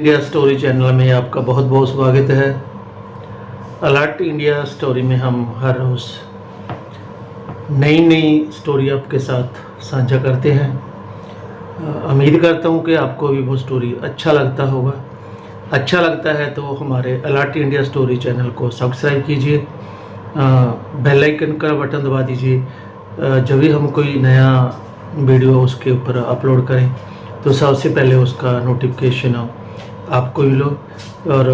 India story channel में आपका बहुत बहुत स्वागत है। अलर्ट इंडिया स्टोरी में हम हर रोज़ नई स्टोरी आपके साथ साझा करते हैं। उम्मीद करता हूँ कि आपको भी वो स्टोरी अच्छा लगता होगा। अच्छा लगता है तो हमारे अलर्ट इंडिया स्टोरी चैनल को सब्सक्राइब कीजिए, बेल आइकन का बटन दबा दीजिए। जब भी हम कोई नया वीडियो उसके ऊपर अपलोड करें तो सबसे पहले उसका नोटिफिकेशन आपको मिलो। और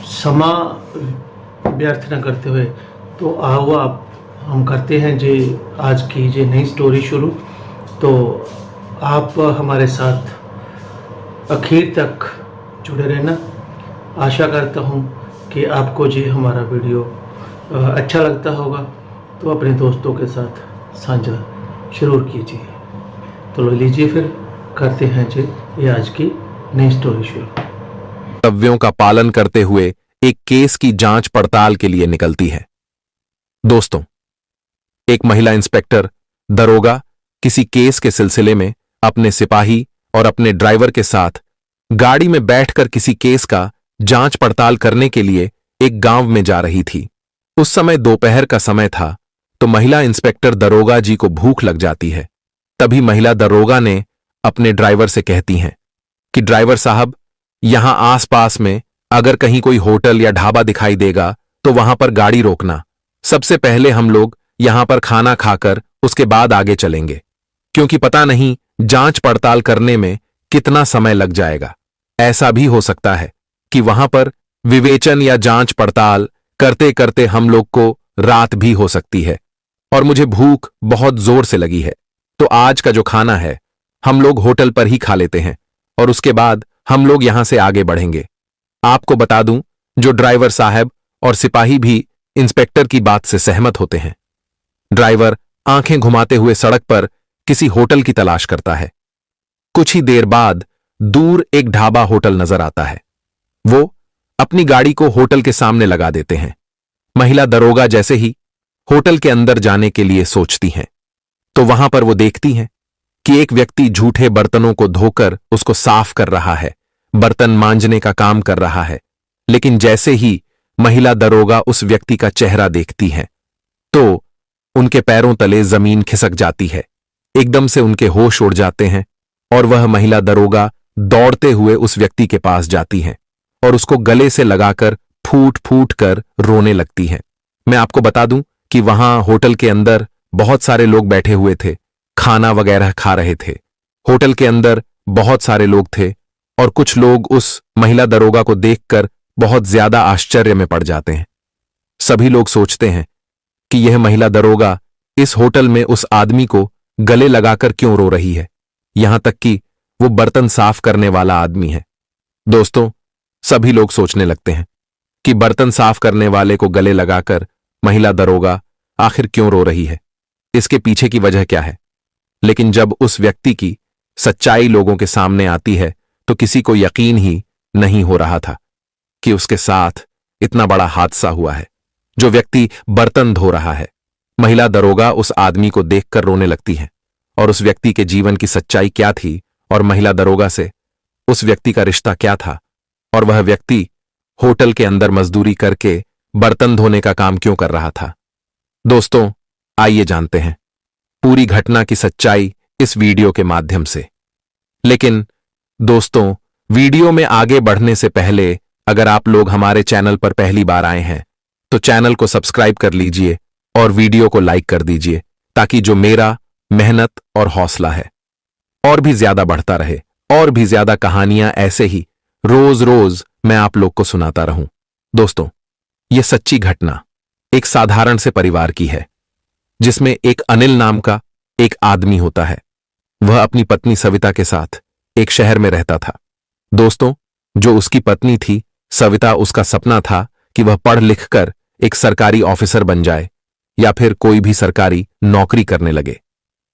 समा व्यर्थ न करते हुए तो आओ आप हम करते हैं जी आज की जी नई स्टोरी शुरू। तो आप हमारे साथ आखिर तक जुड़े रहना। आशा करता हूँ कि आपको जी हमारा वीडियो अच्छा लगता होगा, तो अपने दोस्तों के साथ साझा जरूर कीजिए। तो लो लीजिए फिर करते हैं जी ये आज की नई स्टोरी शुरू। कर्तव्यों का पालन करते हुए एक केस की जांच पड़ताल के लिए निकलती है। दोस्तों, एक महिला इंस्पेक्टर दरोगा किसी केस के सिलसिले में अपने सिपाही और अपने ड्राइवर के साथ गाड़ी में बैठकर किसी केस का जांच पड़ताल करने के लिए एक गांव में जा रही थी। उस समय दोपहर का समय था, तो महिला इंस्पेक्टर दरोगा जी को भूख लग जाती है। तभी महिला दरोगा ने अपने ड्राइवर से कहती हैं कि ड्राइवर साहब, यहां आसपास में अगर कहीं कोई होटल या ढाबा दिखाई देगा तो वहां पर गाड़ी रोकना। सबसे पहले हम लोग यहां पर खाना खाकर उसके बाद आगे चलेंगे, क्योंकि पता नहीं जांच पड़ताल करने में कितना समय लग जाएगा। ऐसा भी हो सकता है कि वहां पर विवेचन या जांच पड़ताल करते करते हम लोग को रात भी हो सकती है, और मुझे भूख बहुत जोर से लगी है। तो आज का जो खाना है हम लोग होटल पर ही खा लेते हैं और उसके बाद हम लोग यहां से आगे बढ़ेंगे। आपको बता दूं, जो ड्राइवर साहब और सिपाही भी इंस्पेक्टर की बात से सहमत होते हैं। ड्राइवर आंखें घुमाते हुए सड़क पर किसी होटल की तलाश करता है। कुछ ही देर बाद दूर एक ढाबा होटल नजर आता है। वो अपनी गाड़ी को होटल के सामने लगा देते हैं। महिला दरोगा जैसे ही होटल के अंदर जाने के लिए सोचती हैं, तो वहां पर वो देखती हैं कि एक व्यक्ति झूठे बर्तनों को धोकर उसको साफ कर रहा है, बर्तन मांजने का काम कर रहा है। लेकिन जैसे ही महिला दरोगा उस व्यक्ति का चेहरा देखती है, तो उनके पैरों तले जमीन खिसक जाती है। एकदम से उनके होश उड़ जाते हैं और वह महिला दरोगा दौड़ते हुए उस व्यक्ति के पास जाती है और उसको गले से लगाकर फूट फूट कर रोने लगती है। मैं आपको बता दूं कि वहां होटल के अंदर बहुत सारे लोग बैठे हुए थे, खाना वगैरह खा रहे थे। होटल के अंदर बहुत सारे लोग थे और कुछ लोग उस महिला दरोगा को देखकर बहुत ज्यादा आश्चर्य में पड़ जाते हैं। सभी लोग सोचते हैं कि यह महिला दरोगा इस होटल में उस आदमी को गले लगाकर क्यों रो रही है, यहां तक कि वो बर्तन साफ करने वाला आदमी है। दोस्तों, सभी लोग सोचने लगते हैं कि बर्तन साफ करने वाले को गले लगाकर महिला दरोगा आखिर क्यों रो रही है, इसके पीछे की वजह क्या है। लेकिन जब उस व्यक्ति की सच्चाई लोगों के सामने आती है तो किसी को यकीन ही नहीं हो रहा था कि उसके साथ इतना बड़ा हादसा हुआ है। जो व्यक्ति बर्तन धो रहा है, महिला दरोगा उस आदमी को देखकर रोने लगती है और उस व्यक्ति के जीवन की सच्चाई क्या थी और महिला दरोगा से उस व्यक्ति का रिश्ता क्या था, और वह व्यक्ति होटल के अंदर मजदूरी करके बर्तन धोने का काम क्यों कर रहा था। दोस्तों, आइए जानते हैं पूरी घटना की सच्चाई इस वीडियो के माध्यम से। लेकिन दोस्तों, वीडियो में आगे बढ़ने से पहले अगर आप लोग हमारे चैनल पर पहली बार आए हैं तो चैनल को सब्सक्राइब कर लीजिए और वीडियो को लाइक कर दीजिए, ताकि जो मेरा मेहनत और हौसला है और भी ज्यादा बढ़ता रहे और भी ज्यादा कहानियां ऐसे ही रोज रोज मैं आप लोग को सुनाता रहूं। दोस्तों, यह सच्ची घटना एक साधारण से परिवार की है, जिसमें एक अनिल नाम का एक आदमी होता है। वह अपनी पत्नी सविता के साथ एक शहर में रहता था। दोस्तों, जो उसकी पत्नी थी सविता, उसका सपना था कि वह पढ़ लिख कर एक सरकारी ऑफिसर बन जाए या फिर कोई भी सरकारी नौकरी करने लगे,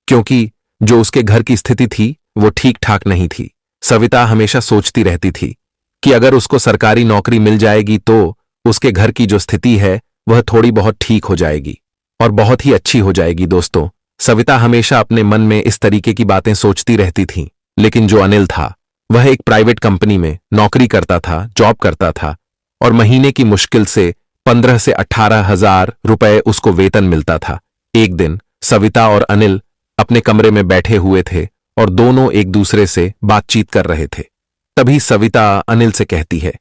क्योंकि जो उसके घर की स्थिति थी वो ठीक ठाक नहीं थी। सविता हमेशा सोचती रहती थी कि अगर उसको सरकारी नौकरी मिल जाएगी तो उसके घर की जो स्थिति है वह थोड़ी बहुत ठीक हो जाएगी और बहुत ही अच्छी हो जाएगी। दोस्तों, सविता हमेशा अपने मन में इस तरीके की बातें सोचती रहती थी, लेकिन जो अनिल था वह एक प्राइवेट कंपनी में नौकरी करता था, जॉब करता था और महीने की मुश्किल से 15 से 18,000 रुपए उसको वेतन मिलता था। एक दिन सविता और अनिल अपने कमरे में बैठे हुए थे और दोनों एक दूसरे से बातचीत कर रहे थे। तभी सविता अनिल से कहती है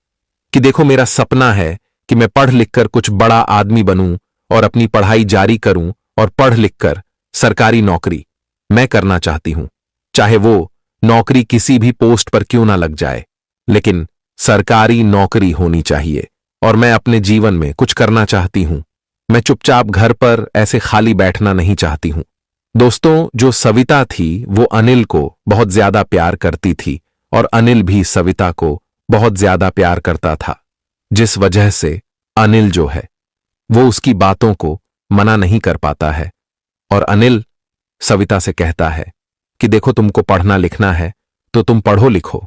कि देखो, मेरा सपना है कि मैं पढ़ लिखकर कुछ बड़ा आदमी बनूं और अपनी पढ़ाई जारी करूं और पढ़ लिखकर सरकारी नौकरी मैं करना चाहती हूं, चाहे वो नौकरी किसी भी पोस्ट पर क्यों ना लग जाए, लेकिन सरकारी नौकरी होनी चाहिए और मैं अपने जीवन में कुछ करना चाहती हूं। मैं चुपचाप घर पर ऐसे खाली बैठना नहीं चाहती हूं। दोस्तों, जो सविता थी वो अनिल को बहुत ज्यादा प्यार करती थी और अनिल भी सविता को बहुत ज्यादा प्यार करता था, जिस वजह से अनिल जो है वो उसकी बातों को मना नहीं कर पाता है। और अनिल सविता से कहता है कि देखो, तुमको पढ़ना लिखना है तो तुम पढ़ो लिखो,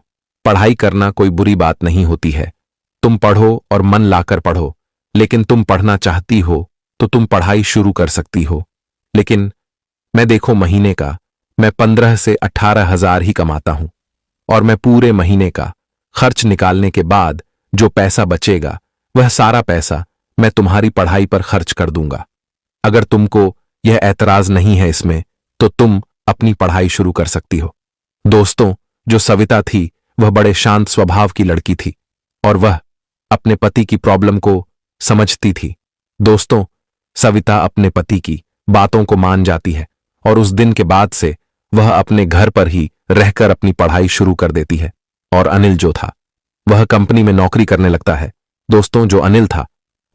पढ़ाई करना कोई बुरी बात नहीं होती है। तुम पढ़ो और मन लाकर पढ़ो, लेकिन तुम पढ़ना चाहती हो तो तुम पढ़ाई शुरू कर सकती हो। लेकिन मैं देखो, महीने का मैं 15 से 18,000 ही कमाता हूं और मैं पूरे महीने का खर्च निकालने के बाद जो पैसा बचेगा वह सारा पैसा मैं तुम्हारी पढ़ाई पर खर्च कर दूंगा। अगर तुमको यह ऐतराज नहीं है इसमें तो तुम अपनी पढ़ाई शुरू कर सकती हो। दोस्तों, जो सविता थी वह बड़े शांत स्वभाव की लड़की थी और वह अपने पति की प्रॉब्लम को समझती थी। दोस्तों, सविता अपने पति की बातों को मान जाती है और उस दिन के बाद से वह अपने घर पर ही रहकर अपनी पढ़ाई शुरू कर देती है। और अनिल जो था वह कंपनी में नौकरी करने लगता है। दोस्तों, जो अनिल था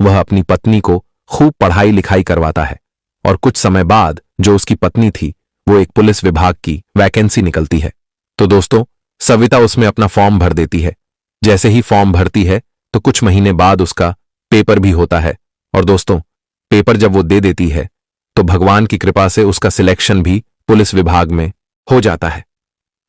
वह अपनी पत्नी को खूब पढ़ाई लिखाई करवाता है और कुछ समय बाद जो उसकी पत्नी थी वो एक पुलिस विभाग की वैकेंसी निकलती है। तो दोस्तों, सविता उसमें अपना फॉर्म भर देती है। जैसे ही फॉर्म भरती है तो कुछ महीने बाद उसका पेपर भी होता है और दोस्तों, पेपर जब वो दे देती है तो भगवान की कृपा से उसका सिलेक्शन भी पुलिस विभाग में हो जाता है।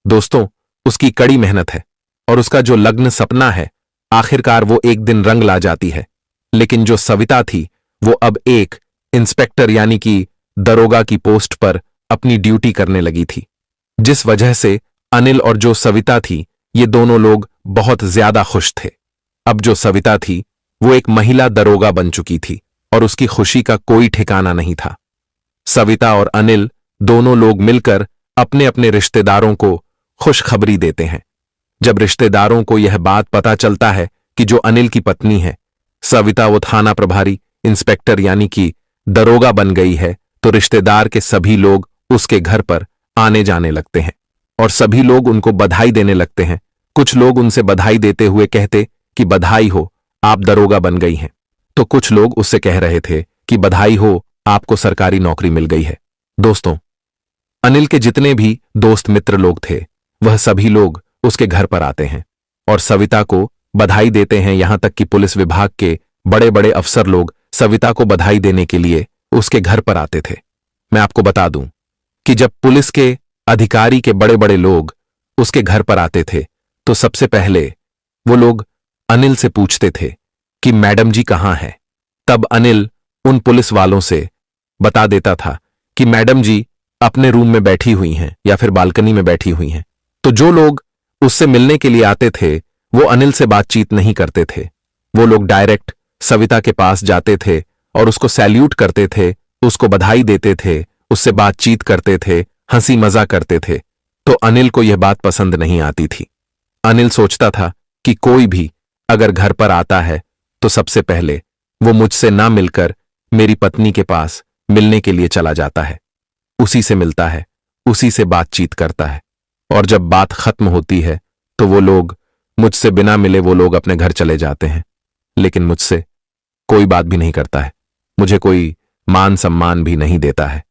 दोस्तों, उसकी कड़ी मेहनत है और उसका जो लग्न सपना है आखिरकार वो एक दिन रंग ला जाती है। लेकिन जो सविता थी वो अब एक इंस्पेक्टर यानी कि दरोगा की पोस्ट पर अपनी ड्यूटी करने लगी थी, जिस वजह से अनिल और जो सविता थी ये दोनों लोग बहुत ज्यादा खुश थे। अब जो सविता थी वो एक महिला दरोगा बन चुकी थी और उसकी खुशी का कोई ठिकाना नहीं था। सविता और अनिल दोनों लोग मिलकर अपने अपने रिश्तेदारों को खुशखबरी देते हैं। जब रिश्तेदारों को यह बात पता चलता है कि जो अनिल की पत्नी है सविता वो थाना प्रभारी इंस्पेक्टर यानी कि दरोगा बन गई है, तो रिश्तेदार के सभी लोग उसके घर पर आने जाने लगते हैं और सभी लोग उनको बधाई देने लगते हैं। कुछ लोग उनसे बधाई देते हुए कहते कि बधाई हो, आप दरोगा बन गई हैं। तो कुछ लोग उससे कह रहे थे कि बधाई हो, आपको सरकारी नौकरी मिल गई है। दोस्तों, अनिल के जितने भी दोस्त मित्र लोग थे वह सभी लोग उसके घर पर आते हैं और सविता को बधाई देते हैं। यहां तक कि पुलिस विभाग के बड़े बड़े अफसर लोग सविता को बधाई देने के लिए उसके घर पर आते थे। मैं आपको बता दूं कि जब पुलिस के अधिकारी के बड़े बड़े लोग उसके घर पर आते थे तो सबसे पहले वो लोग अनिल से पूछते थे कि मैडम जी कहां हैं। तब अनिल उन पुलिस वालों से बता देता था कि मैडम जी अपने रूम में बैठी हुई हैं या फिर बालकनी में बैठी हुई हैं। तो जो लोग उससे मिलने के लिए आते थे वो अनिल से बातचीत नहीं करते थे। वो लोग डायरेक्ट सविता के पास जाते थे और उसको सैल्यूट करते थे, उसको बधाई देते थे, उससे बातचीत करते थे, हंसी मजाक करते थे। तो अनिल को यह बात पसंद नहीं आती थी। अनिल सोचता था कि कोई भी अगर घर पर आता है तो सबसे पहले वो मुझसे ना मिलकर मेरी पत्नी के पास मिलने के लिए चला जाता है, उसी से मिलता है, उसी से बातचीत करता है और जब बात खत्म होती है तो वो लोग मुझसे बिना मिले वो लोग अपने घर चले जाते हैं। लेकिन मुझसे कोई बात भी नहीं करता है, मुझे कोई मान सम्मान भी नहीं देता है।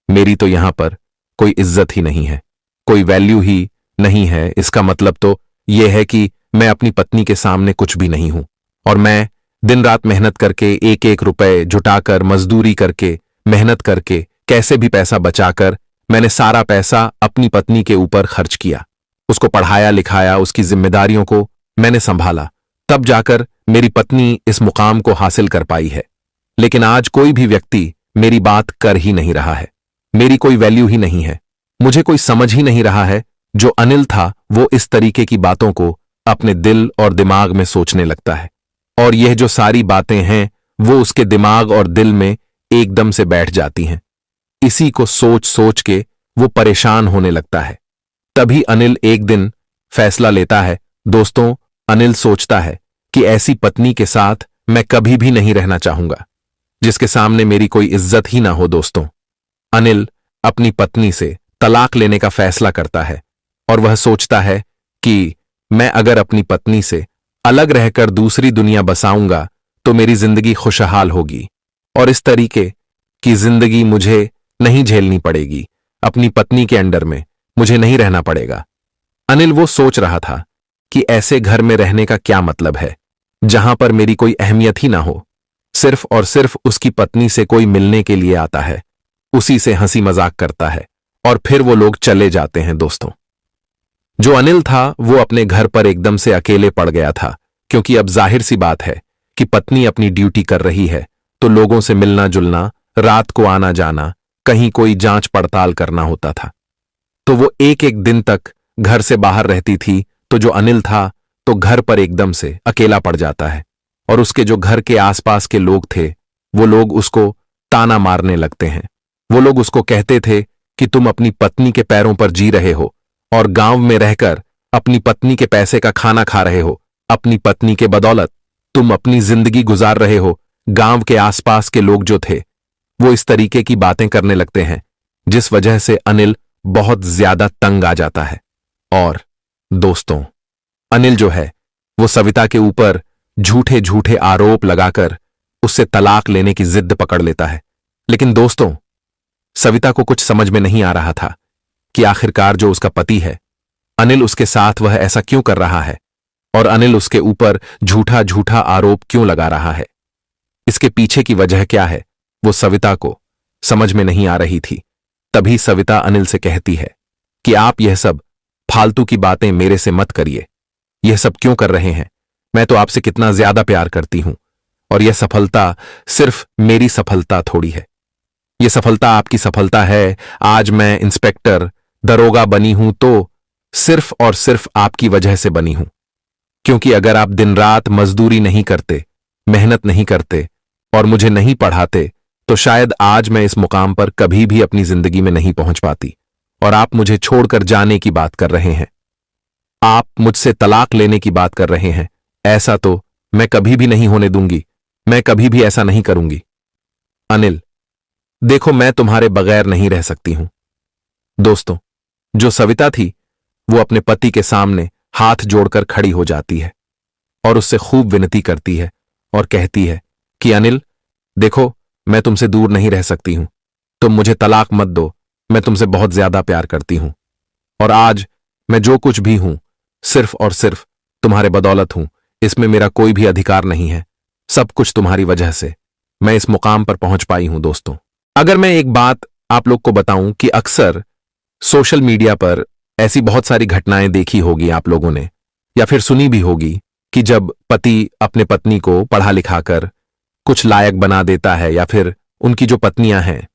मेरी तो यहां पर कोई इज्जत ही नहीं है, कोई वैल्यू ही नहीं है। इसका मतलब तो यह है कि मैं अपनी पत्नी के सामने कुछ भी नहीं हूं और मैं दिन रात मेहनत करके एक एक रुपए जुटाकर मजदूरी करके मेहनत करके कैसे भी पैसा बचाकर मैंने सारा पैसा अपनी पत्नी के ऊपर खर्च किया, उसको पढ़ाया लिखाया, उसकी जिम्मेदारियों को मैंने संभाला, तब जाकर मेरी पत्नी इस मुकाम को हासिल कर पाई है। लेकिन आज कोई भी व्यक्ति मेरी बात कर ही नहीं रहा है, मेरी कोई वैल्यू ही नहीं है, मुझे कोई समझ ही नहीं रहा है। जो अनिल था वो इस तरीके की बातों को अपने दिल और दिमाग में सोचने लगता है, और यह जो सारी बातें हैं वो उसके दिमाग और दिल में एकदम से बैठ जाती हैं। इसी को सोच सोच के वो परेशान होने लगता है। तभी अनिल एक दिन फैसला लेता है। दोस्तों, अनिल सोचता है कि ऐसी पत्नी के साथ मैं कभी भी नहीं रहना चाहूंगा जिसके सामने मेरी कोई इज्जत ही ना हो। दोस्तों, अनिल अपनी पत्नी से तलाक लेने का फैसला करता है और वह सोचता है कि मैं अगर अपनी पत्नी से अलग रहकर दूसरी दुनिया बसाऊंगा तो मेरी जिंदगी खुशहाल होगी और इस तरीके की जिंदगी मुझे नहीं झेलनी पड़ेगी। अपनी पत्नी के अंडर में मुझे नहीं रहना पड़ेगा। अनिल वो सोच रहा था कि ऐसे घर में रहने का क्या मतलब है जहां पर मेरी कोई अहमियत ही ना हो। सिर्फ और सिर्फ उसकी पत्नी से कोई मिलने के लिए आता है, उसी से हंसी मजाक करता है और फिर वो लोग चले जाते हैं। दोस्तों, जो अनिल था वो अपने घर पर एकदम से अकेले पड़ गया था, क्योंकि अब जाहिर सी बात है कि पत्नी अपनी ड्यूटी कर रही है तो लोगों से मिलना जुलना, रात को आना जाना, कहीं कोई जांच पड़ताल करना होता था। तो वो एक एक दिन तक घर से बाहर रहती थी, तो जो अनिल था तो घर पर एकदम से अकेला पड़ जाता है और उसके जो घर के आसपास के लोग थे वो लोग उसको ताना मारने लगते हैं। वो लोग उसको कहते थे कि तुम अपनी पत्नी के पैरों पर जी रहे हो और गांव में रहकर अपनी पत्नी के पैसे का खाना खा रहे हो। अपनी पत्नी के बदौलत तुम अपनी जिंदगी गुजार रहे हो। गांव के आसपास के लोग जो थे वो इस तरीके की बातें करने लगते हैं, जिस वजह से अनिल बहुत ज्यादा तंग आ जाता है। और दोस्तों, अनिल जो है वो सविता के ऊपर झूठे झूठे आरोप लगाकर उससे तलाक लेने की जिद पकड़ लेता है। लेकिन दोस्तों, सविता को कुछ समझ में नहीं आ रहा था कि आखिरकार जो उसका पति है अनिल, उसके साथ वह ऐसा क्यों कर रहा है और अनिल उसके ऊपर झूठा झूठा आरोप क्यों लगा रहा है। इसके पीछे की वजह क्या है वो सविता को समझ में नहीं आ रही थी। तभी सविता अनिल से कहती है कि आप यह सब फालतू की बातें मेरे से मत करिए। यह सब क्यों कर रहे हैं? मैं तो आपसे कितना ज्यादा प्यार करती हूं और यह सफलता सिर्फ मेरी सफलता थोड़ी है। यह सफलता आपकी सफलता है। आज मैं इंस्पेक्टर दरोगा बनी हूं तो सिर्फ और सिर्फ आपकी वजह से बनी हूं, क्योंकि अगर आप दिन रात मजदूरी नहीं करते, मेहनत नहीं करते और मुझे नहीं पढ़ाते तो शायद आज मैं इस मुकाम पर कभी भी अपनी जिंदगी में नहीं पहुंच पाती। और आप मुझे छोड़कर जाने की बात कर रहे हैं, आप मुझसे तलाक लेने की बात कर रहे हैं। ऐसा तो मैं कभी भी नहीं होने दूंगी। मैं कभी भी ऐसा नहीं करूंगी। अनिल, देखो, मैं तुम्हारे बगैर नहीं रह सकती हूं। दोस्तों, जो सविता थी वो अपने पति के सामने हाथ जोड़कर खड़ी हो जाती है और उससे खूब विनती करती है और कहती है कि अनिल, देखो, मैं तुमसे दूर नहीं रह सकती हूं। तुम मुझे तलाक मत दो। मैं तुमसे बहुत ज्यादा प्यार करती हूं और आज मैं जो कुछ भी हूं सिर्फ और सिर्फ तुम्हारे बदौलत हूं। इसमें मेरा कोई भी अधिकार नहीं है। सब कुछ तुम्हारी वजह से मैं इस मुकाम पर पहुंच पाई हूं। दोस्तों, अगर मैं एक बात आप लोग को बताऊं कि अक्सर सोशल मीडिया पर ऐसी बहुत सारी घटनाएं देखी होगी आप लोगों ने, या फिर सुनी भी होगी कि जब पति अपने पत्नी को पढ़ा लिखाकर कुछ लायक बना देता है या फिर उनकी जो पत्नियां हैं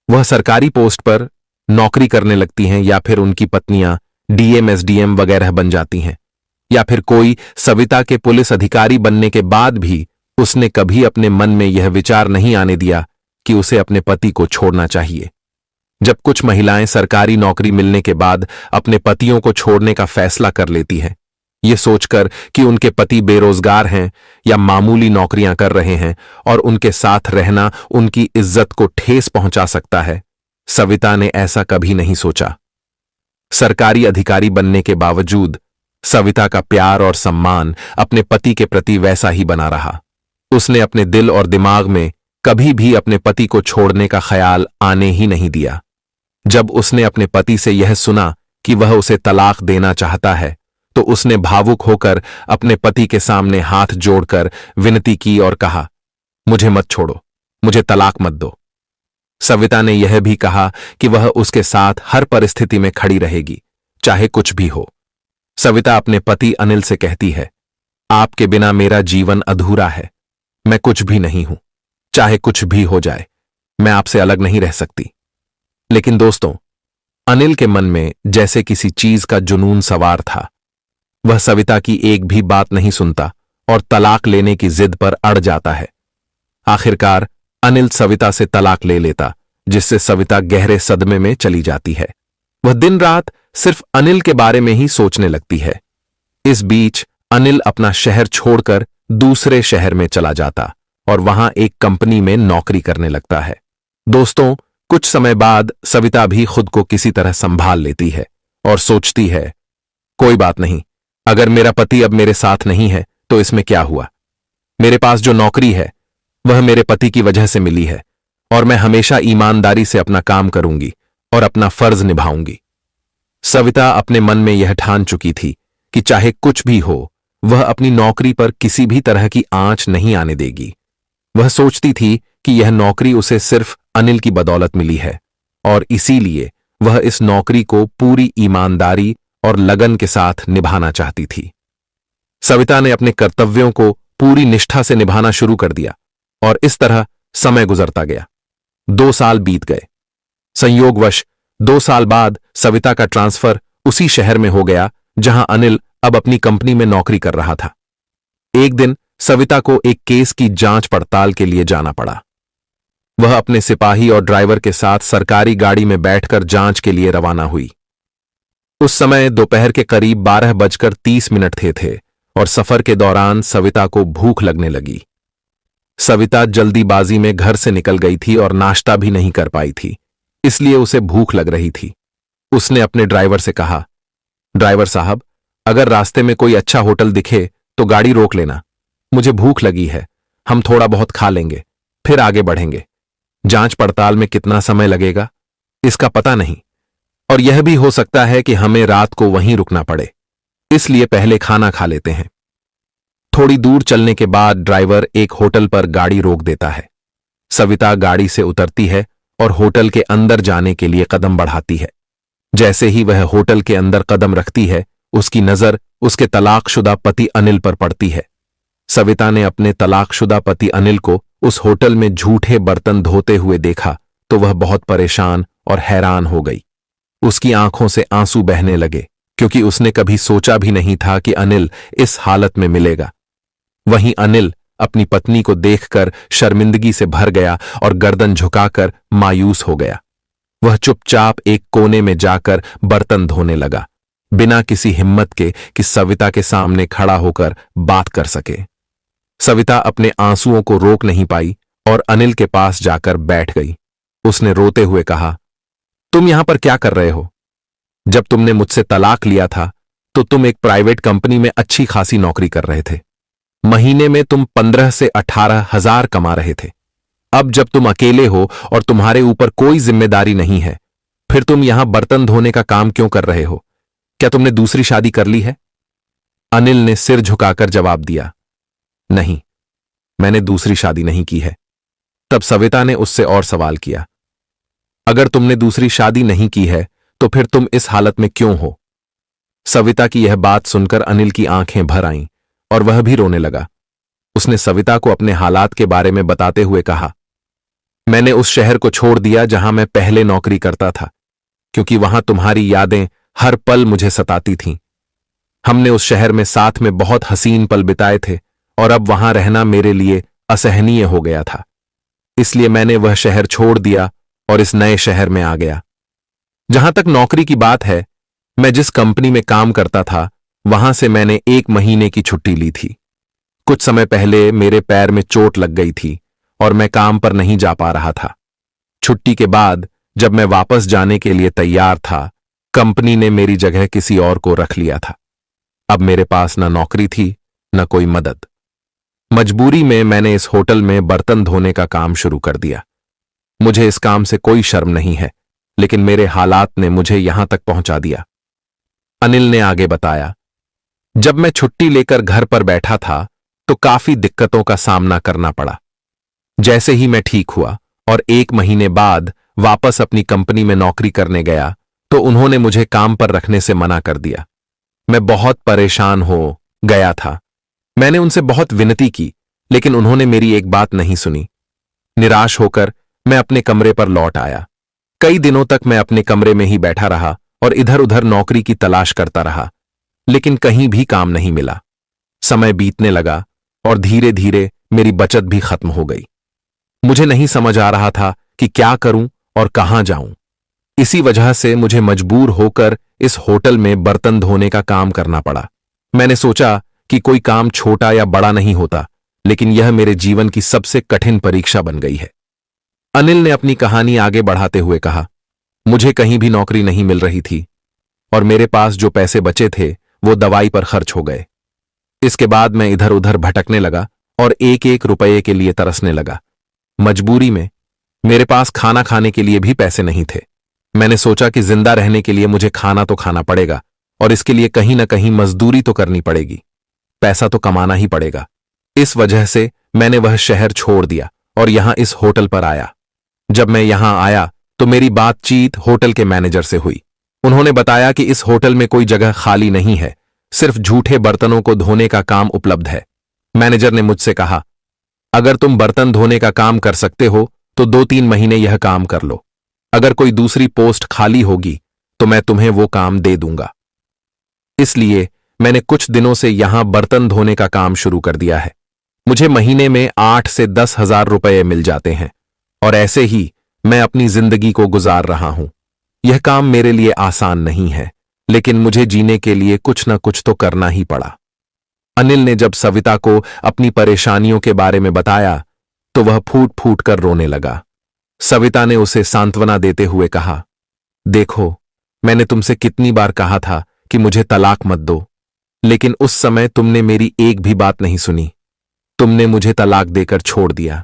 वह सरकारी पोस्ट पर नौकरी करने लगती हैं, या फिर उनकी पत्नियां डीएम एसडीएम वगैरह बन जाती हैं, या फिर कोई सविता के पुलिस अधिकारी बनने के बाद भी उसने कभी अपने मन में यह विचार नहीं आने दिया कि उसे अपने पति को छोड़ना चाहिए। जब कुछ महिलाएं सरकारी नौकरी मिलने के बाद अपने पतियों को छोड़ने का फैसला कर लेती हैं, ये सोचकर कि उनके पति बेरोजगार हैं या मामूली नौकरियां कर रहे हैं और उनके साथ रहना उनकी इज्जत को ठेस पहुंचा सकता है, सविता ने ऐसा कभी नहीं सोचा। सरकारी अधिकारी बनने के बावजूद सविता का प्यार और सम्मान अपने पति के प्रति वैसा ही बना रहा। उसने अपने दिल और दिमाग में कभी भी अपने पति को छोड़ने का ख्याल आने ही नहीं दिया। जब उसने अपने पति से यह सुना कि वह उसे तलाक देना चाहता है तो उसने भावुक होकर अपने पति के सामने हाथ जोड़कर विनती की और कहा, मुझे मत छोड़ो, मुझे तलाक मत दो। सविता ने यह भी कहा कि वह उसके साथ हर परिस्थिति में खड़ी रहेगी, चाहे कुछ भी हो। सविता अपने पति अनिल से कहती है, आपके बिना मेरा जीवन अधूरा है। मैं कुछ भी नहीं हूं, चाहे कुछ भी हो जाए, मैं आपसे अलग नहीं रह सकती। लेकिन दोस्तों, अनिल के मन में जैसे किसी चीज का जुनून सवार था। वह सविता की एक भी बात नहीं सुनता और तलाक लेने की जिद पर अड़ जाता है। आखिरकार अनिल सविता से तलाक ले लेता, जिससे सविता गहरे सदमे में चली जाती है। वह दिन रात सिर्फ अनिल के बारे में ही सोचने लगती है। इस बीच अनिल अपना शहर छोड़कर दूसरे शहर में चला जाता और वहां एक कंपनी में नौकरी करने लगता है। दोस्तों, कुछ समय बाद सविता भी खुद को किसी तरह संभाल लेती है और सोचती है, कोई बात नहीं, अगर मेरा पति अब मेरे साथ नहीं है तो इसमें क्या हुआ। मेरे पास जो नौकरी है वह मेरे पति की वजह से मिली है और मैं हमेशा ईमानदारी से अपना काम करूंगी और अपना फर्ज निभाऊंगी। सविता अपने मन में यह ठान चुकी थी कि चाहे कुछ भी हो, वह अपनी नौकरी पर किसी भी तरह की आंच नहीं आने देगी। वह सोचती थी कि यह नौकरी उसे सिर्फ अनिल की बदौलत मिली है और इसीलिए वह इस नौकरी को पूरी ईमानदारी और लगन के साथ निभाना चाहती थी। सविता ने अपने कर्तव्यों को पूरी निष्ठा से निभाना शुरू कर दिया और इस तरह समय गुजरता गया। 2 साल बीत गए। संयोगवश 2 साल बाद सविता का ट्रांसफर उसी शहर में हो गया जहां अनिल अब अपनी कंपनी में नौकरी कर रहा था। एक दिन सविता को एक केस की जांच पड़ताल के लिए जाना पड़ा। वह अपने सिपाही और ड्राइवर के साथ सरकारी गाड़ी में बैठकर जांच के लिए रवाना हुई। उस समय दोपहर के करीब 12:30 थे और सफर के दौरान सविता को भूख लगने लगी। सविता जल्दीबाजी में घर से निकल गई थी और नाश्ता भी नहीं कर पाई थी, इसलिए उसे भूख लग रही थी। उसने अपने ड्राइवर से कहा, ड्राइवर साहब, अगर रास्ते में कोई अच्छा होटल दिखे तो गाड़ी रोक लेना। मुझे भूख लगी है, हम थोड़ा बहुत खा लेंगे, फिर आगे बढ़ेंगे। जांच पड़ताल में कितना समय लगेगा इसका पता नहीं, और यह भी हो सकता है कि हमें रात को वहीं रुकना पड़े, इसलिए पहले खाना खा लेते हैं। थोड़ी दूर चलने के बाद ड्राइवर एक होटल पर गाड़ी रोक देता है। सविता गाड़ी से उतरती है और होटल के अंदर जाने के लिए कदम बढ़ाती है। जैसे ही वह होटल के अंदर कदम रखती है, उसकी नजर उसके तलाकशुदा पति अनिल पर पड़ती है। सविता ने अपने तलाकशुदा पति अनिल को उस होटल में झूठे बर्तन धोते हुए देखा तो वह बहुत परेशान और हैरान हो गई। उसकी आंखों से आंसू बहने लगे, क्योंकि उसने कभी सोचा भी नहीं था कि अनिल इस हालत में मिलेगा। वहीं अनिल अपनी पत्नी को देखकर शर्मिंदगी से भर गया और गर्दन झुकाकर मायूस हो गया। वह चुपचाप एक कोने में जाकर बर्तन धोने लगा, बिना किसी हिम्मत के कि सविता के सामने खड़ा होकर बात कर सके। सविता अपने आंसुओं को रोक नहीं पाई और अनिल के पास जाकर बैठ गई। उसने रोते हुए कहा, तुम यहां पर क्या कर रहे हो? जब तुमने मुझसे तलाक लिया था तो तुम एक प्राइवेट कंपनी में अच्छी खासी नौकरी कर रहे थे। महीने में तुम 15 से 18 हजार कमा रहे थे। अब जब तुम अकेले हो और तुम्हारे ऊपर कोई जिम्मेदारी नहीं है, फिर तुम यहां बर्तन धोने का काम क्यों कर रहे हो? क्या तुमने दूसरी शादी कर ली है? अनिल ने सिर झुकाकर जवाब दिया, नहीं, मैंने दूसरी शादी नहीं की है। तब सविता ने उससे और सवाल किया, अगर तुमने दूसरी शादी नहीं की है तो फिर तुम इस हालत में क्यों हो? सविता की यह बात सुनकर अनिल की आंखें भर आईं और वह भी रोने लगा। उसने सविता को अपने हालात के बारे में बताते हुए कहा, मैंने उस शहर को छोड़ दिया जहां मैं पहले नौकरी करता था, क्योंकि वहां तुम्हारी यादें हर पल मुझे सताती थीं। हमने उस शहर में साथ में बहुत हसीन पल बिताए थे और अब वहां रहना मेरे लिए असहनीय हो गया था। इसलिए मैंने वह शहर छोड़ दिया और इस नए शहर में आ गया। जहां तक नौकरी की बात है, मैं जिस कंपनी में काम करता था वहां से मैंने 1 महीने की छुट्टी ली थी। कुछ समय पहले मेरे पैर में चोट लग गई थी और मैं काम पर नहीं जा पा रहा था। छुट्टी के बाद जब मैं वापस जाने के लिए तैयार था, कंपनी ने मेरी जगह किसी और को रख लिया था। अब मेरे पास न नौकरी थी न कोई मदद। मजबूरी में मैंने इस होटल में बर्तन धोने का काम शुरू कर दिया। मुझे इस काम से कोई शर्म नहीं है, लेकिन मेरे हालात ने मुझे यहां तक पहुंचा दिया। अनिल ने आगे बताया, जब मैं छुट्टी लेकर घर पर बैठा था तो काफी दिक्कतों का सामना करना पड़ा। जैसे ही मैं ठीक हुआ और 1 महीने बाद वापस अपनी कंपनी में नौकरी करने गया तो उन्होंने मुझे काम पर रखने से मना कर दिया। मैं बहुत परेशान हो गया था। मैंने उनसे बहुत विनती की, लेकिन उन्होंने मेरी एक बात नहीं सुनी। निराश होकर मैं अपने कमरे पर लौट आया। कई दिनों तक मैं अपने कमरे में ही बैठा रहा और इधर उधर नौकरी की तलाश करता रहा, लेकिन कहीं भी काम नहीं मिला। समय बीतने लगा और धीरे धीरे मेरी बचत भी खत्म हो गई। मुझे नहीं समझ आ रहा था कि क्या करूं और कहां जाऊं। इसी वजह से मुझे मजबूर होकर इस होटल में बर्तन धोने का काम करना पड़ा। मैंने सोचा कि कोई काम छोटा या बड़ा नहीं होता, लेकिन यह मेरे जीवन की सबसे कठिन परीक्षा बन गई है। अनिल ने अपनी कहानी आगे बढ़ाते हुए कहा, मुझे कहीं भी नौकरी नहीं मिल रही थी और मेरे पास जो पैसे बचे थे वो दवाई पर खर्च हो गए। इसके बाद मैं इधर उधर भटकने लगा और एक एक रुपये के लिए तरसने लगा। मजबूरी में मेरे पास खाना खाने के लिए भी पैसे नहीं थे। मैंने सोचा कि जिंदा रहने के लिए मुझे खाना तो खाना पड़ेगा और इसके लिए कहीं ना कहीं मजदूरी तो करनी पड़ेगी, पैसा तो कमाना ही पड़ेगा। इस वजह से मैंने वह शहर छोड़ दिया और यहां इस होटल पर आया। जब मैं यहां आया तो मेरी बातचीत होटल के मैनेजर से हुई। उन्होंने बताया कि इस होटल में कोई जगह खाली नहीं है, सिर्फ झूठे बर्तनों को धोने का काम उपलब्ध है। मैनेजर ने मुझसे कहा, अगर तुम बर्तन धोने का काम कर सकते हो तो 2-3 महीने यह काम कर लो। अगर कोई दूसरी पोस्ट खाली होगी तो मैं तुम्हें वो काम दे दूंगा। इसलिए मैंने कुछ दिनों से यहां बर्तन धोने का काम शुरू कर दिया है। मुझे महीने में 8 से 10 हजार रुपये मिल जाते हैं और ऐसे ही मैं अपनी जिंदगी को गुजार रहा हूं। यह काम मेरे लिए आसान नहीं है, लेकिन मुझे जीने के लिए कुछ न कुछ तो करना ही पड़ा। अनिल ने जब सविता को अपनी परेशानियों के बारे में बताया तो वह फूट फूट कर रोने लगा। सविता ने उसे सांत्वना देते हुए कहा, देखो, मैंने तुमसे कितनी बार कहा था कि मुझे तलाक मत दो, लेकिन उस समय तुमने मेरी एक भी बात नहीं सुनी। तुमने मुझे तलाक देकर छोड़ दिया।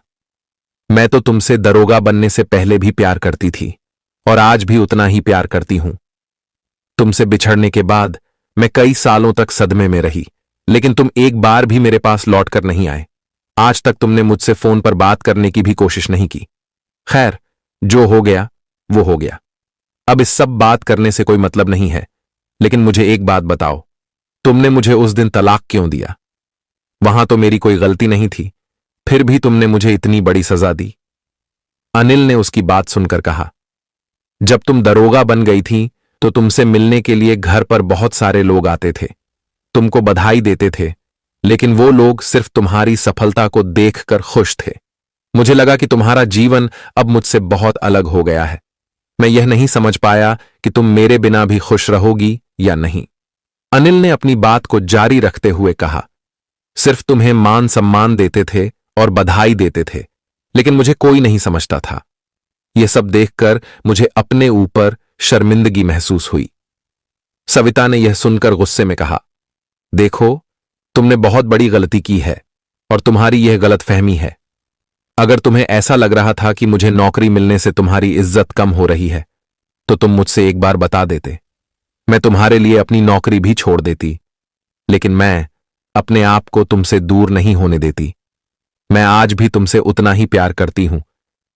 मैं तो तुमसे दरोगा बनने से पहले भी प्यार करती थी और आज भी उतना ही प्यार करती हूं। तुमसे बिछड़ने के बाद मैं कई सालों तक सदमे में रही, लेकिन तुम एक बार भी मेरे पास लौट कर नहीं आए। आज तक तुमने मुझसे फोन पर बात करने की भी कोशिश नहीं की। खैर, जो हो गया वो हो गया। अब इस सब बात करने से कोई मतलब नहीं है, लेकिन मुझे एक बात बताओ, तुमने मुझे उस दिन तलाक क्यों दिया? वहां तो मेरी कोई गलती नहीं थी, फिर भी तुमने मुझे इतनी बड़ी सजा दी। अनिल ने उसकी बात सुनकर कहा, जब तुम दरोगा बन गई थी तो तुमसे मिलने के लिए घर पर बहुत सारे लोग आते थे, तुमको बधाई देते थे, लेकिन वो लोग सिर्फ तुम्हारी सफलता को देखकर खुश थे। मुझे लगा कि तुम्हारा जीवन अब मुझसे बहुत अलग हो गया है। मैं यह नहीं समझ पाया कि तुम मेरे बिना भी खुश रहोगी या नहीं। अनिल ने अपनी बात को जारी रखते हुए कहा, सिर्फ तुम्हें मान सम्मान देते थे और बधाई देते थे, लेकिन मुझे कोई नहीं समझता था। यह सब देखकर मुझे अपने ऊपर शर्मिंदगी महसूस हुई। सविता ने यह सुनकर गुस्से में कहा, देखो, तुमने बहुत बड़ी गलती की है और तुम्हारी यह गलतफहमी है। अगर तुम्हें ऐसा लग रहा था कि मुझे नौकरी मिलने से तुम्हारी इज्जत कम हो रही है, तो तुम मुझसे एक बार बता देते। मैं तुम्हारे लिए अपनी नौकरी भी छोड़ देती, लेकिन मैं अपने आप को तुमसे दूर नहीं होने देती। मैं आज भी तुमसे उतना ही प्यार करती हूं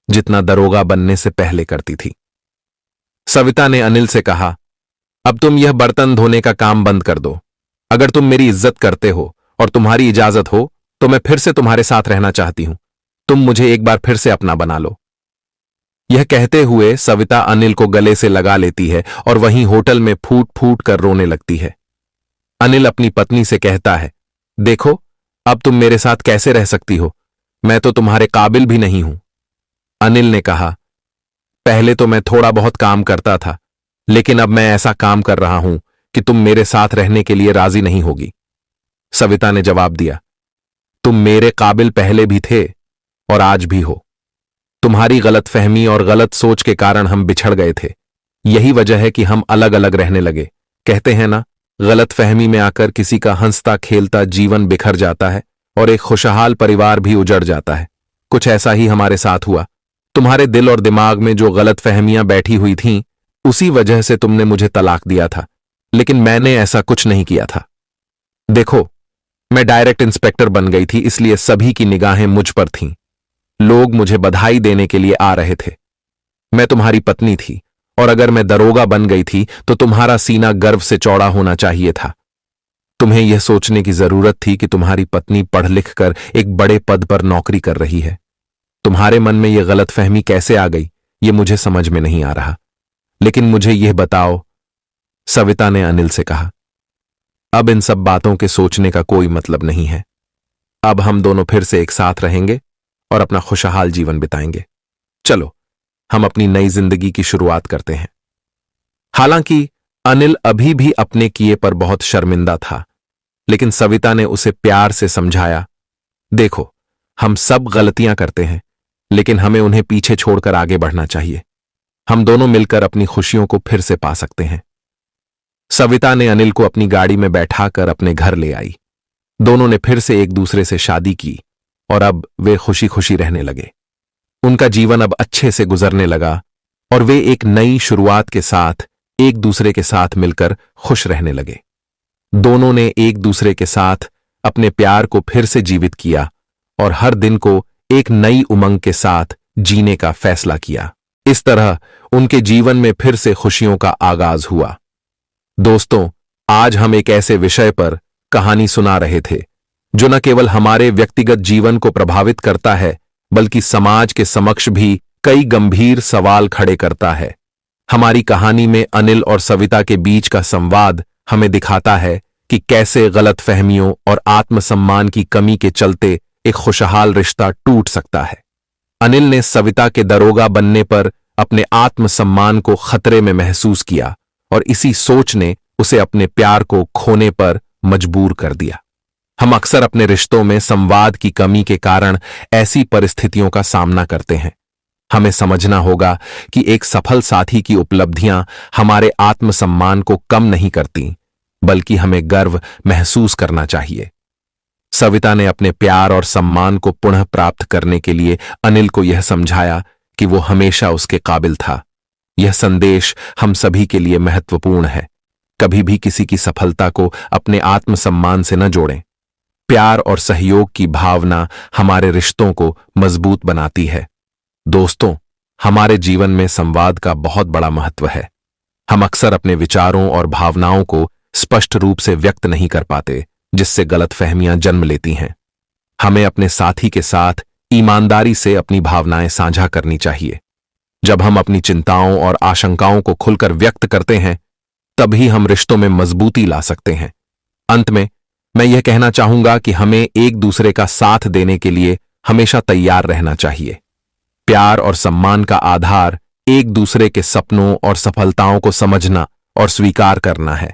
जितना दरोगा बनने से पहले करती थी। सविता ने अनिल से कहा, अब तुम यह बर्तन धोने का काम बंद कर दो। अगर तुम मेरी इज्जत करते हो और तुम्हारी इजाजत हो तो मैं फिर से तुम्हारे साथ रहना चाहती हूं। तुम मुझे एक बार फिर से अपना बना लो। यह कहते हुए सविता अनिल को गले से लगा लेती है और वहीं होटल में फूट फूट कर रोने लगती है। अनिल अपनी पत्नी से कहता है, देखो, अब तुम मेरे साथ कैसे रह सकती हो? मैं तो तुम्हारे काबिल भी नहीं हूं। अनिल ने कहा, पहले तो मैं थोड़ा बहुत काम करता था, लेकिन अब मैं ऐसा काम कर रहा हूं कि तुम मेरे साथ रहने के लिए राजी नहीं होगी। सविता ने जवाब दिया, तुम मेरे काबिल पहले भी थे और आज भी हो। तुम्हारी गलतफहमी और गलत सोच के कारण हम बिछड़ गए थे। यही वजह है कि हम अलग अलग रहने लगे। कहते हैं ना, गलतफहमी में आकर किसी का हंसता खेलता जीवन बिखर जाता है और एक खुशहाल परिवार भी उजड़ जाता है। कुछ ऐसा ही हमारे साथ हुआ। तुम्हारे दिल और दिमाग में जो गलतफहमियां बैठी हुई थीं, उसी वजह से तुमने मुझे तलाक दिया था, लेकिन मैंने ऐसा कुछ नहीं किया था। देखो, मैं डायरेक्ट इंस्पेक्टर बन गई थी, इसलिए सभी की निगाहें मुझ पर थीं। लोग मुझे बधाई देने के लिए आ रहे थे। मैं तुम्हारी पत्नी थी और अगर मैं दरोगा बन गई थी तो तुम्हारा सीना गर्व से चौड़ा होना चाहिए था। तुम्हें यह सोचने की जरूरत थी कि तुम्हारी पत्नी पढ़ लिख कर एक बड़े पद पर नौकरी कर रही है। तुम्हारे मन में यह गलतफहमी कैसे आ गई ये मुझे समझ में नहीं आ रहा, लेकिन मुझे यह बताओ, सविता ने अनिल से कहा। अब इन सब बातों के सोचने का कोई मतलब नहीं है। अब हम दोनों फिर से एक साथ रहेंगे और अपना खुशहाल जीवन बिताएंगे। चलो हम अपनी नई जिंदगी की शुरुआत करते हैं। हालांकि अनिल अभी भी अपने किए पर बहुत शर्मिंदा था, लेकिन सविता ने उसे प्यार से समझाया, देखो हम सब गलतियां करते हैं, लेकिन हमें उन्हें पीछे छोड़कर आगे बढ़ना चाहिए। हम दोनों मिलकर अपनी खुशियों को फिर से पा सकते हैं। सविता ने अनिल को अपनी गाड़ी में बैठाकर अपने घर ले आई। दोनों ने फिर से एक दूसरे से शादी की और अब वे खुशी खुशी रहने लगे। उनका जीवन अब अच्छे से गुजरने लगा और वे एक नई शुरुआत के साथ एक दूसरे के साथ मिलकर खुश रहने लगे। दोनों ने एक दूसरे के साथ अपने प्यार को फिर से जीवित किया और हर दिन को एक नई उमंग के साथ जीने का फैसला किया। इस तरह उनके जीवन में फिर से खुशियों का आगाज हुआ। दोस्तों, आज हम एक ऐसे विषय पर कहानी सुना रहे थे जो न केवल हमारे व्यक्तिगत जीवन को प्रभावित करता है, बल्कि समाज के समक्ष भी कई गंभीर सवाल खड़े करता है। हमारी कहानी में अनिल और सविता के बीच का संवाद हमें दिखाता है कि कैसे गलतफहमियों और आत्मसम्मान की कमी के चलते एक खुशहाल रिश्ता टूट सकता है। अनिल ने सविता के दरोगा बनने पर अपने आत्मसम्मान को खतरे में महसूस किया और इसी सोच ने उसे अपने प्यार को खोने पर मजबूर कर दिया। हम अक्सर अपने रिश्तों में संवाद की कमी के कारण ऐसी परिस्थितियों का सामना करते हैं। हमें समझना होगा कि एक सफल साथी की उपलब्धियां हमारे आत्मसम्मान को कम नहीं करती, बल्कि हमें गर्व महसूस करना चाहिए। सविता ने अपने प्यार और सम्मान को पुनः प्राप्त करने के लिए अनिल को यह समझाया कि वो हमेशा उसके काबिल था। यह संदेश हम सभी के लिए महत्वपूर्ण है। कभी भी किसी की सफलता को अपने आत्मसम्मान से न जोड़ें। प्यार और सहयोग की भावना हमारे रिश्तों को मजबूत बनाती है। दोस्तों, हमारे जीवन में संवाद का बहुत बड़ा महत्व है। हम अक्सर अपने विचारों और भावनाओं को स्पष्ट रूप से व्यक्त नहीं कर पाते, जिससे गलतफहमियां जन्म लेती हैं। हमें अपने साथी के साथ ईमानदारी से अपनी भावनाएं साझा करनी चाहिए। जब हम अपनी चिंताओं और आशंकाओं को खुलकर व्यक्त करते हैं, तभी हम रिश्तों में मजबूती ला सकते हैं। अंत में मैं यह कहना चाहूंगा कि हमें एक दूसरे का साथ देने के लिए हमेशा तैयार रहना चाहिए। प्यार और सम्मान का आधार एक दूसरे के सपनों और सफलताओं को समझना और स्वीकार करना है।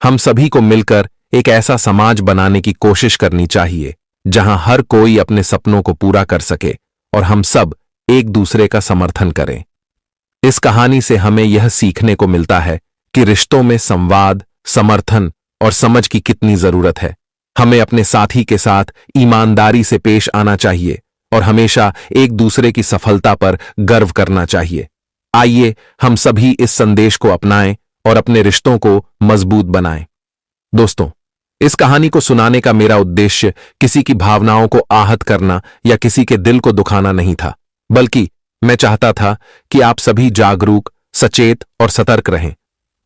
हम सभी को मिलकर एक ऐसा समाज बनाने की कोशिश करनी चाहिए जहां हर कोई अपने सपनों को पूरा कर सके और हम सब एक दूसरे का समर्थन करें। इस कहानी से हमें यह सीखने को मिलता है कि रिश्तों में संवाद, समर्थन और समझ की कितनी जरूरत है। हमें अपने साथी के साथ ईमानदारी से पेश आना चाहिए और हमेशा एक दूसरे की सफलता पर गर्व करना चाहिए। आइए हम सभी इस संदेश को अपनाएं और अपने रिश्तों को मजबूत बनाएं। दोस्तों, इस कहानी को सुनाने का मेरा उद्देश्य किसी की भावनाओं को आहत करना या किसी के दिल को दुखाना नहीं था, बल्कि मैं चाहता था कि आप सभी जागरूक, सचेत और सतर्क रहें।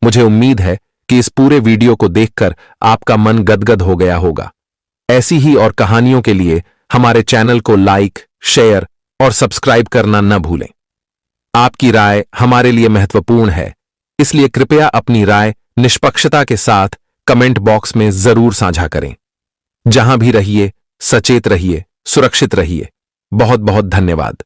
मुझे उम्मीद है कि इस पूरे वीडियो को देखकर आपका मन गदगद हो गया होगा। ऐसी ही और कहानियों के लिए हमारे चैनल को लाइक, शेयर और सब्सक्राइब करना न भूलें। आपकी राय हमारे लिए महत्वपूर्ण है, इसलिए कृपया अपनी राय निष्पक्षता के साथ कमेंट बॉक्स में जरूर साझा करें। जहां भी रहिए, सचेत रहिए, सुरक्षित रहिए। बहुत बहुत धन्यवाद।